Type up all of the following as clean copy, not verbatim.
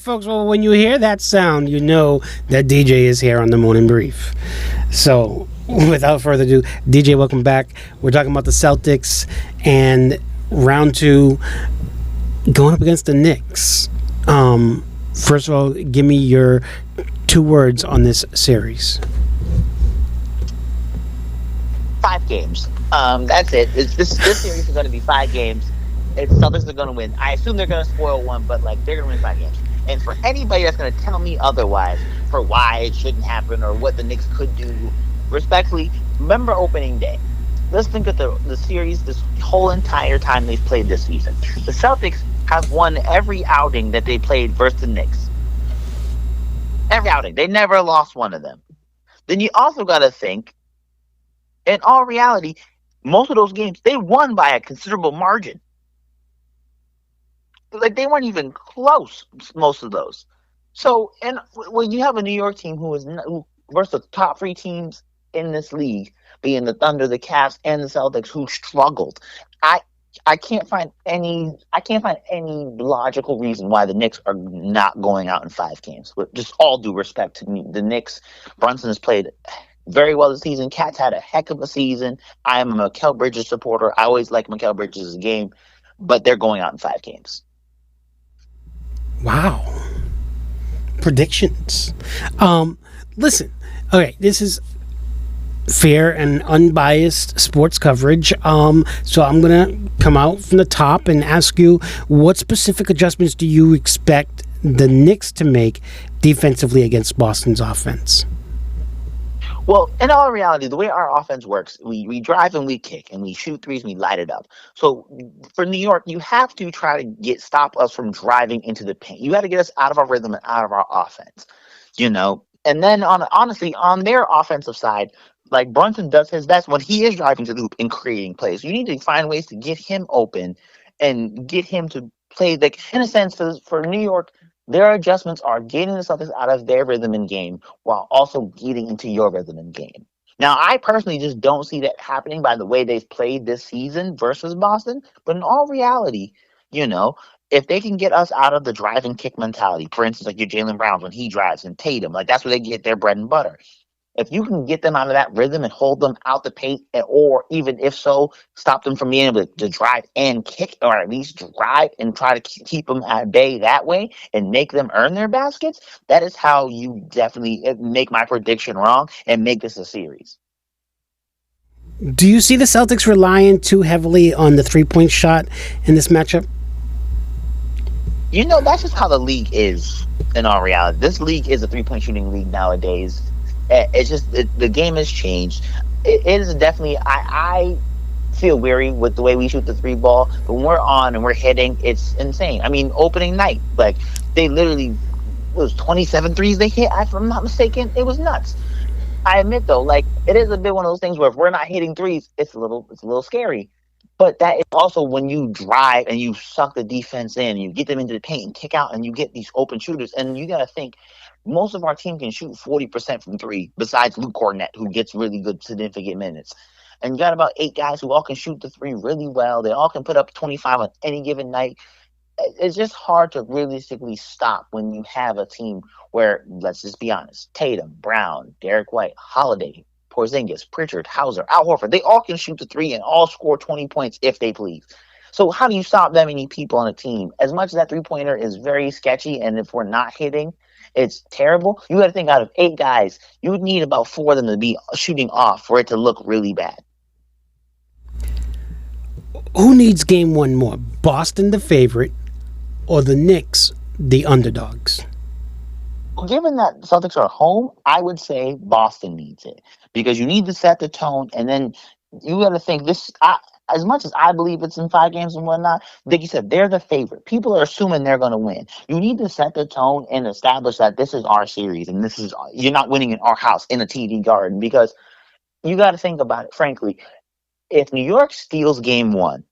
folks. Well, when you hear that sound, you know that DJ is here on the Morning Brief. So, without further ado, DJ, welcome back. We're talking about the Celtics and round two going up against the Knicks. First of all, give me your 2 words on this series. 5 games. That's it. This series is going to be 5 games. Celtics are going to win. I assume they're going to spoil one, but like they're going to win 5 games. And for anybody that's going to tell me otherwise for why it shouldn't happen or what the Knicks could do, respectfully, remember opening day. Let's think of the series this whole entire time they've played this season. The Celtics have won every outing that they played versus the Knicks. Every outing. They never lost one of them. Then you also got to think, in all reality, most of those games, they won by a considerable margin. Like, they weren't even close, most of those. So, and when you have a New York team who versus the top 3 teams in this league, being the Thunder, the Cavs, and the Celtics, who struggled, I can't find any logical reason why the Knicks are not going out in 5 games. With just all due respect to me, the Knicks, Brunson has played very well this season. Cat's had a heck of a season. I am a Mikal Bridges supporter. I always like Mikal Bridges' game, but they're going out in 5 games. Wow. Predictions. Listen, okay, this is fair and unbiased sports coverage. So I'm going to come out from the top and ask you, what specific adjustments do you expect the Knicks to make defensively against Boston's offense? Well, in all reality, the way our offense works, we drive and we kick and we shoot threes and we light it up. So for New York, you have to try to stop us from driving into the paint. You got to get us out of our rhythm and out of our offense, And then honestly, on their offensive side, like Brunson does his best when he is driving to the hoop and creating plays. You need to find ways to get him open and get him to play. Like, in a sense, for New York, their adjustments are getting the Celtics out of their rhythm in game while also getting into your rhythm in game. Now, I personally just don't see that happening by the way they've played this season versus Boston. But in all reality, if they can get us out of the drive and kick mentality, for instance, like your Jaylen Browns when he drives and Tatum, like that's where they get their bread and butter. If you can get them out of that rhythm and hold them out the paint, or even if so, stop them from being able to drive and kick, or at least drive and try to keep them at bay that way and make them earn their baskets, that is how you definitely make my prediction wrong and make this a series. Do you see the Celtics relying too heavily on the three-point shot in this matchup? That's just how the league is in all reality. This league is a three-point shooting league nowadays. It's just the game has changed. It is definitely. I feel weary with the way we shoot the 3 ball. But when we're on and we're hitting, it's insane. I mean, opening night, like they literally it was 27 threes they hit. If I'm not mistaken, it was nuts. I admit though, like it is a bit one of those things where if we're not hitting threes, it's a little scary. But that is also when you drive and you suck the defense in, you get them into the paint and kick out, and you get these open shooters. And you got to think, most of our team can shoot 40% from 3, besides Luke Cornett, who gets really good, significant minutes. And you got about 8 guys who all can shoot the 3 really well. They all can put up 25 on any given night. It's just hard to realistically stop when you have a team where, let's just be honest, Tatum, Brown, Derek White, Holiday, Porzingis, Pritchard, Hauser, Al Horford, they all can shoot the 3 and all score 20 points if they please. So how do you stop that many people on a team? As much as that 3-pointer is very sketchy, and if we're not hitting, it's terrible. You got to think, out of 8 guys, you would need about 4 of them to be shooting off for it to look really bad. Who needs game 1 more? Boston, the favorite, or the Knicks, the underdogs? Given that Celtics are home, I would say Boston needs it because you need to set the tone, and then you got to think this. As much as I believe it's in 5 games and whatnot, like you said, they're the favorite. People are assuming they're going to win. You need to set the tone and establish that this is our series, and you're not winning in our house in a TD Garden, because you got to think about it. Frankly, if New York steals game 1.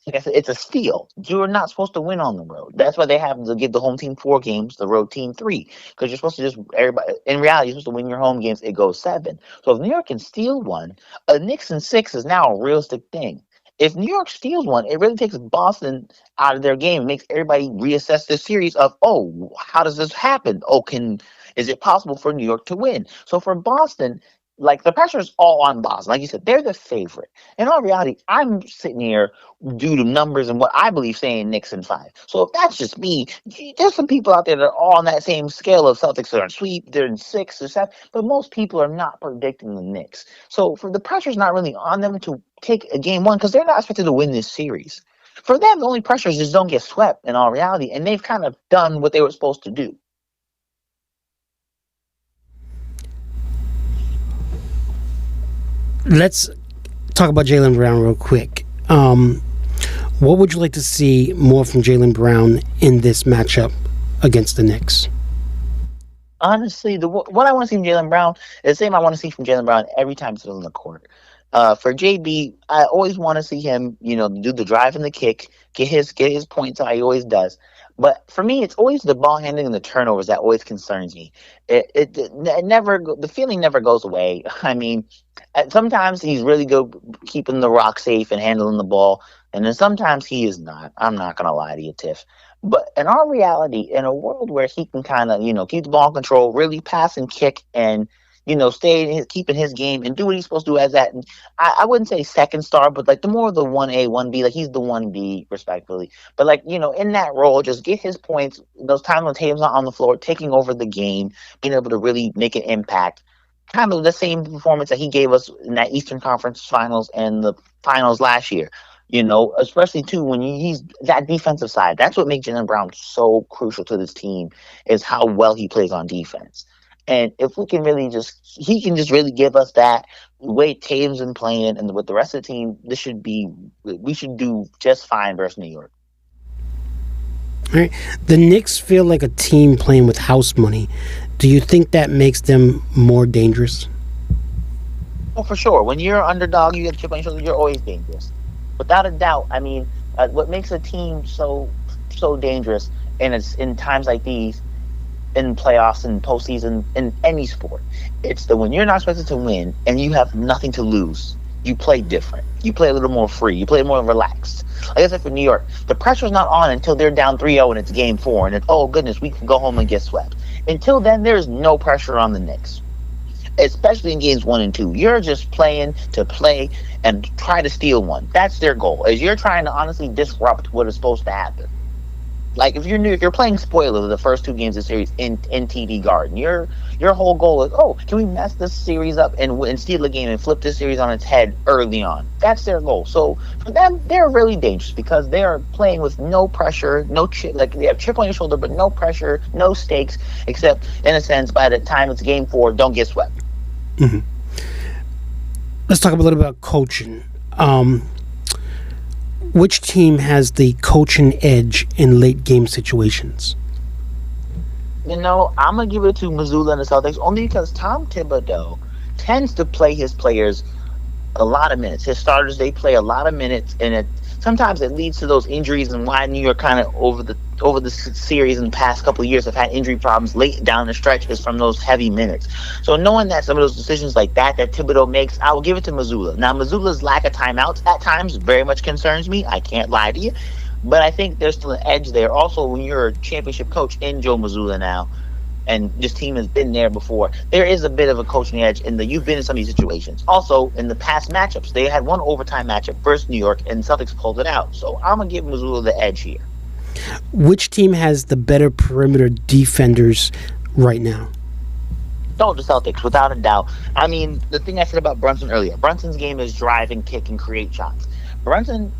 Like I said, it's a steal. You're not supposed to win on the road. That's why they have to give the home team 4 games, the road team 3. Because you're supposed to everybody, in reality, you're supposed to win your home games, it goes 7. So if New York can steal 1, a Knicks in 6 is now a realistic thing. if New York steals one, it really takes Boston out of their game. It makes everybody reassess the series of, oh, how does this happen? Oh, is it possible for New York to win? So for Boston, like the pressure is all on Boston. Like you said, they're the favorite. In all reality, I'm sitting here due to numbers and what I believe saying Knicks in five. So if that's just me, there's some people out there that are all on that same scale of Celtics that are in sweep, they're in six or seven, but most people are not predicting the Knicks. So for the pressure's not really on them to take a game one because they're not expected to win this series. For them, the only pressure is just don't get swept in all reality, and they've kind of done what they were supposed to do. Let's talk about Jaylen Brown real quick. What would you like to see more from Jaylen Brown in this matchup against the Knicks? Honestly, what I want to see from Jaylen Brown is the same I want to see from Jaylen Brown every time he's on the court. For JB, I always want to see him, do the drive and the kick, get his points how he always does. But for me, it's always the ball handling and the turnovers that always concerns me. It never the feeling never goes away. I mean, sometimes he's really good keeping the rock safe and handling the ball, and then sometimes he is not. I'm not gonna lie to you, Tiff. But in our reality, in a world where he can kind of, keep the ball in control, really pass and kick, and stay keeping his game and do what he's supposed to do as that. And I wouldn't say second star, but like the more of the 1A, 1B, like he's the 1B respectfully. But like, in that role, just get his points, those times when Tatum's not on the floor, taking over the game, being able to really make an impact. Kind of the same performance that he gave us in that Eastern Conference Finals and the finals last year. Especially too when he's that defensive side. That's what makes Jaylen Brown so crucial to this team is how well he plays on defense. And if we can really he can just really give us that way Tatum's been playing, and with the rest of the team, we should do just fine versus New York. All right. The Knicks feel like a team playing with house money. Do you think that makes them more dangerous? Oh, for sure. When you're an underdog, you get a chip on your shoulder, you're always dangerous. Without a doubt. I mean, what makes a team so dangerous, and it's in times like these, in playoffs and postseason in any sport, it's that when you're not expected to win and you have nothing to lose, you play different. You play a little more free. You play more relaxed. Like I said for New York, the pressure's not on until they're down 3-0 and it's game 4, and then, oh goodness, we can go home and get swept. Until then, there's no pressure on the Knicks, especially in games 1 and 2. You're just playing to play and try to steal one. That's their goal. Is you're trying to honestly disrupt what is supposed to happen. Like if you're playing spoiler the first 2 games of the series in TD Garden, your whole goal is, oh, can we mess this series up and steal a game and flip this series on its head early on? That's their goal. So for them, they're really dangerous because they are playing with no pressure, no chip, like they have chip on your shoulder, but no pressure, no stakes, except in a sense by the time it's game 4, don't get swept. Mm-hmm. Let's talk a little bit about coaching. Which team has the coaching edge in late game situations? I'm going to give it to Missoula and the Celtics only because Tom Thibodeau tends to play his players a lot of minutes. His starters, they play a lot of minutes, and sometimes it leads to those injuries and why New York kind of over the series in the past couple of years have had injury problems late down the stretch is from those heavy minutes. So knowing that some of those decisions like that Thibodeau makes, I will give it to Missoula. Now, Missoula's lack of timeouts at times very much concerns me. I can't lie to you. But I think there's still an edge there. Also, when you're a championship coach in Joe Missoula now, and this team has been there before, there is a bit of a coaching edge in that you've been in some of these situations. Also, in the past matchups, they had one overtime matchup versus New York, and Celtics pulled it out. So I'm going to give Missoula the edge here. Which team has the better perimeter defenders right now? No, the Celtics, without a doubt. I mean, the thing I said about Brunson earlier, Brunson's game is drive and kick and create shots. Brunson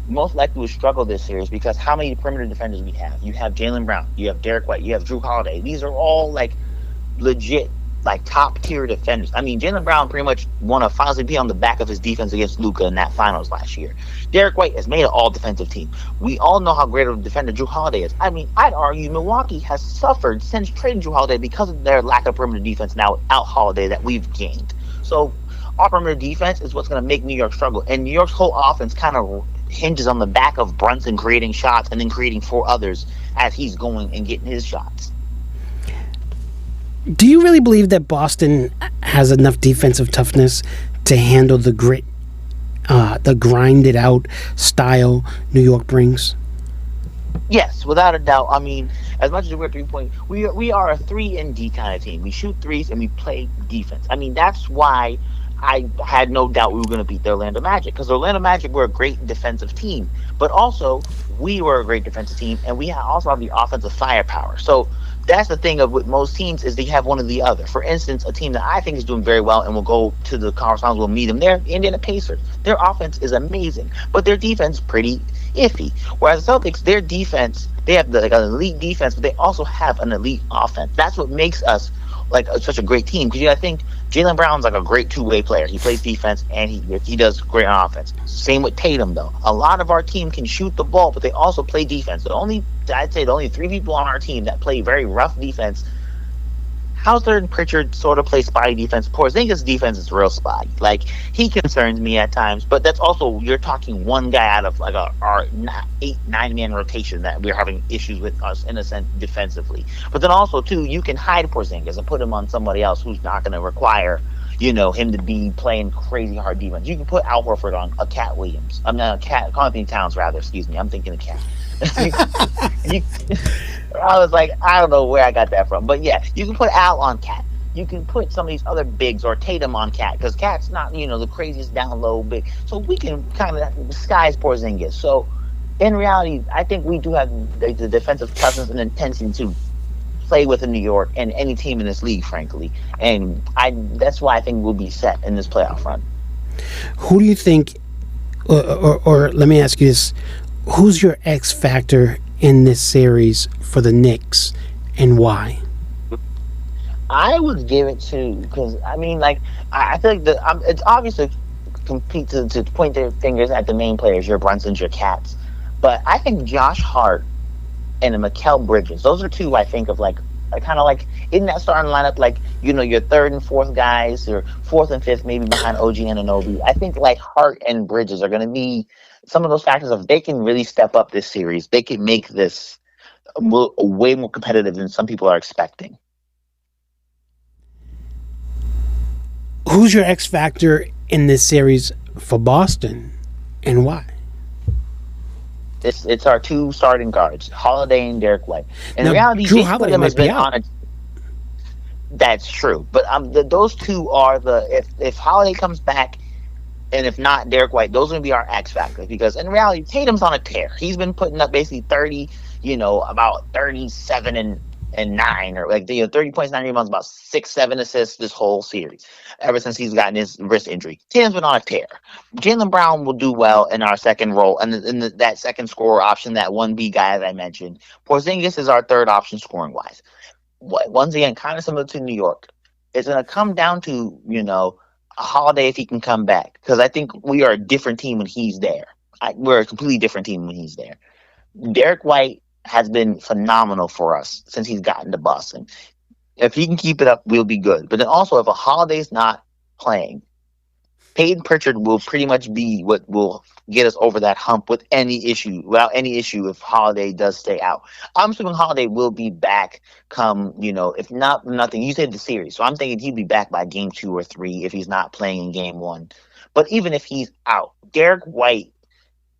most likely will struggle this series because how many perimeter defenders we have? You have Jaylen Brown, you have Derek White, you have Drew Holiday. These are all like legit, like top tier defenders. I mean, Jaylen Brown pretty much won a Finals MVP on the back of his defense against Luka in that Finals last year. Derek White has made an all defensive team. We all know how great of a defender Drew Holiday is. I mean, I'd argue Milwaukee has suffered since trading Drew Holiday because of their lack of perimeter defense now without Holiday that we've gained. So our perimeter defense is what's going to make New York struggle. And New York's whole offense kind of hinges on the back of Brunson creating shots and then creating for others as he's going and getting his shots. Do you really believe that Boston has enough defensive toughness to handle the grit the grinded out style New York brings? Yes, without a doubt. I mean, as much as we're 3 point, we are a 3 and D kind of team. We shoot threes and we play defense. I mean, that's why I had no doubt we were going to beat the Orlando Magic, because Orlando Magic were a great defensive team, but also we were a great defensive team, and we also have the offensive firepower. So that's the thing of with most teams is they have one or the other. For instance, a team that I think is doing very well and will go to the conference finals, will meet them. They're the Indiana Pacers. Their offense is amazing, but their defense pretty iffy. Whereas the Celtics, their defense, they have like an elite defense, but they also have an elite offense. That's what makes us like such a great team. Because I think Jaylen Brown's like a great two-way player. He plays defense and he does great on offense. Same with Tatum though. A lot of our team can shoot the ball, but they also play defense. I'd say the only three people on our team that play very rough defense, Hauser and Pritchard sort of play spotty defense. Porzingis' defense is real spotty. Like, he concerns me at times, but that's also, you're talking one guy out of like our 8-9 man rotation that we're having issues with us in a sense defensively. But then also too, you can hide Porzingis and put him on somebody else who's not going to require him to be playing crazy hard defense. You can put Al Horford on a Cat Williams. I'm not a Cat Anthony Towns rather. Excuse me. I'm thinking of Cat. you, I was like, I don't know where I got that from, but yeah, you can put Al on Cat. You can put some of these other bigs or Tatum on Cat, because Cat's not the craziest down low big. So we can kind of disguise Porzingis. So in reality, I think we do have the defensive toughness and intensity to play with in New York and any team in this league, frankly. And that's why I think we'll be set in this playoff run. Who do you think, or let me ask you this, who's your X factor in this series for the Knicks and why? I would give it to, because I mean, like, I feel like it's obvious to compete to point their fingers at the main players, your Brunsons, your Cats, but I think Josh Hart and Mikal Bridges, those are two I think of like kind of like in that starting lineup, like your third and fourth guys, or fourth and fifth maybe behind OG and Anunoby. I think like Hart and Bridges are going to be some of those factors of they can really step up this series. They can make this way more competitive than some people are expecting. Who's your X factor in this series for Boston and why? It's our two starting guards, Holiday and Derek White. In Now, reality, Drew each one of Holiday them has might be been out. on a. That's true, but those two are the if Holiday comes back, and if not Derek White, those are gonna be our X factors. Because in reality, Tatum's on a tear. He's been putting up basically 30, about 37 and 9, or like 30 points, 9 rebounds, about 6-7 assists this whole series. Ever since he's gotten his wrist injury, Tatum's been on a tear. Jaylen Brown will do well in our second role, and in that second scorer option, that 1B guy that I mentioned. Porzingis is our third option scoring wise. Once again, kind of similar to New York. It's going to come down to, a Holiday if he can come back. Because I think we are a different team when he's there. We're a completely different team when he's there. Derek White has been phenomenal for us since he's gotten to Boston. If he can keep it up, we'll be good. But then also, if a Holiday's not playing, Peyton Pritchard will pretty much be what will get us over that hump without any issue if Holiday does stay out. I'm assuming Holiday will be back come, if not nothing. You said the series. So I'm thinking he'll be back by game 2 or 3 if he's not playing in game 1. But even if he's out, Derek White,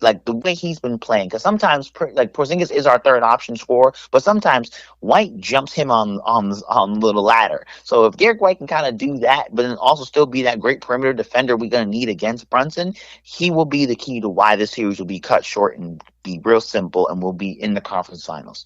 like the way he's been playing, because sometimes like Porzingis is our third option scorer, but sometimes White jumps him on the little ladder. So if Derek White can kind of do that, but then also still be that great perimeter defender we're going to need against Brunson, he will be the key to why this series will be cut short and be real simple, and we'll be in the conference finals.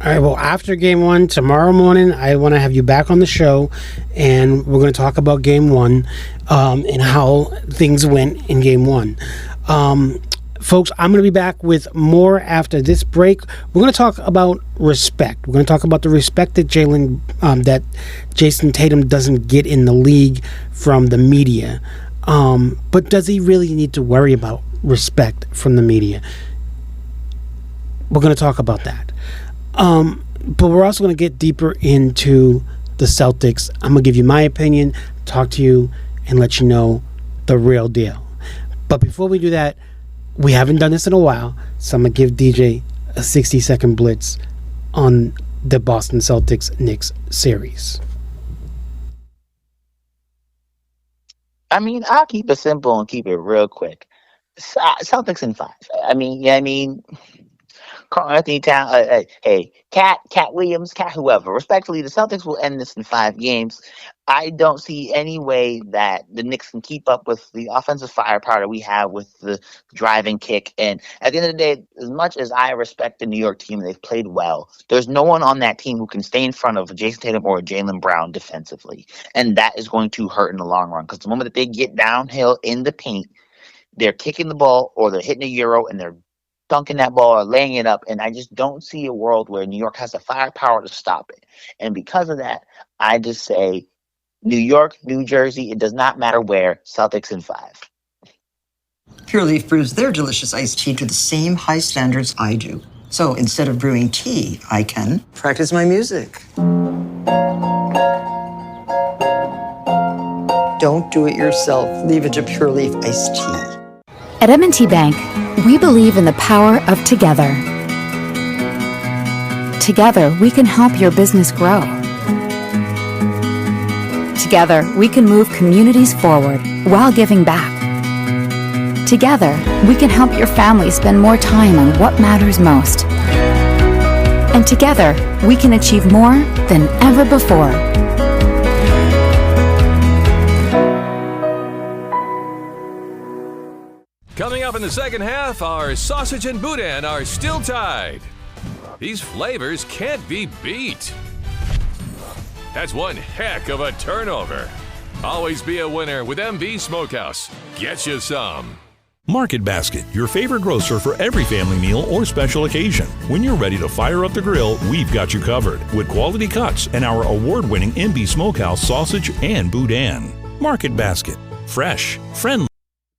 All right, well, after game 1, tomorrow morning, I want to have you back on the show, and we're going to talk about game 1 and how things went in game 1. Folks, I'm going to be back with more after this break. We're going to talk about respect. We're going to talk about the respect that that Jason Tatum doesn't get in the league from the media. But does he really need to worry about respect from the media? We're going to talk about that. But we're also going to get deeper into the Celtics. I'm going to give you my opinion, talk to you, and let you know the real deal. But before we do that, we haven't done this in a while, so I'm going to give DJ a 60-second blitz on the Boston Celtics Knicks series. I mean, I'll keep it simple and keep it real quick. Celtics in five. I mean, yeah, I mean, Carl Anthony Town, hey, Cat Williams, Cat whoever. Respectfully, the Celtics will end this in 5 games. I don't see any way that the Knicks can keep up with the offensive firepower that we have with the driving kick. And at the end of the day, as much as I respect the New York team, they've played well. There's no one on that team who can stay in front of Jason Tatum or Jaylen Brown defensively, and that is going to hurt in the long run because the moment that they get downhill in the paint, they're kicking the ball or they're hitting a euro and they're dunking that ball or laying it up. And I just don't see a world where New York has the firepower to stop it. And because of that, I just say New York, New Jersey, it does not matter where, Celtics in five. Pure Leaf brews their delicious iced tea to the same high standards I do. So instead of brewing tea, I can practice my music. Don't do it yourself. Leave it to Pure Leaf iced tea. At M&T Bank, we believe in the power of together. Together, we can help your business grow. Together, we can move communities forward while giving back. Together, we can help your family spend more time on what matters most. And together, we can achieve more than ever before. Coming up in the second half, our sausage and boudin are still tied. These flavors can't be beat. That's one heck of a turnover. Always be a winner with MB Smokehouse. Get you some. Market Basket, your favorite grocer for every family meal or special occasion. When you're ready to fire up the grill, we've got you covered with quality cuts and our award-winning MB Smokehouse sausage and boudin. Market Basket, fresh, friendly.